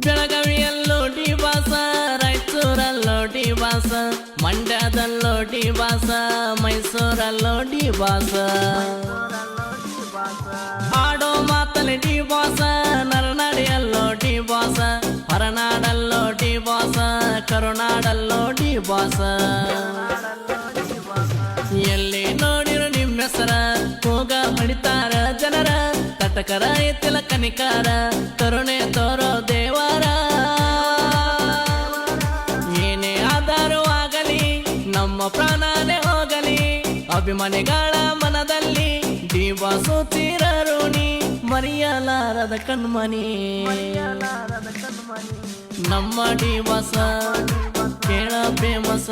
ಬೆಳಗಾವಿಯಲ್ಲೋ D ಬಾಸ, ರಾಯಚೂರಲ್ಲೋ D ಬಾಸ, ಮಂಡ್ಯದಲ್ಲೋ D ಬಾಸ, ಮೈಸೂರಲ್ಲೋ D ಬಾಸ. ಆಡೋ ಮಾತಲ್ಲಿ D ಬಾಸ, ನರನಾಡಿಯಲ್ಲೋ D ಬಾಸ, ಹೊರನಾಡಲ್ಲೋ D ಬಾಸ, ಕರುನಾಡಲ್ಲೋ D ಬಾಸ. ಎಲ್ಲಿ ನೋಡಿರು ನಿಮ್ಮ ಹೆಸರ ಹೋಗ ಹೊಡಿತಾರ ಜನರ, ತಟಕರ ಎತ್ತಿಲ ಕನಿಕಾರ, ಕರುಣೆ ತೋರೋ ದೇವರ. ಏನೇ ಆದರೂ ಆಗಲಿ ನಮ್ಮ ಪ್ರಾಣನೇ ಹೋಗಲಿ, ಅಭಿಮಾನಿಗಳ ಮನದಲ್ಲಿ ಡಿ ಬಾಸು ಚಿರಋಣಿ, ಮರೆಯಲಾರದ ಕಣ್ಮನಿ ನಮ್ಮ ಡಿ ಬಾಸ ಕೇಳ ಫೇಮಸ.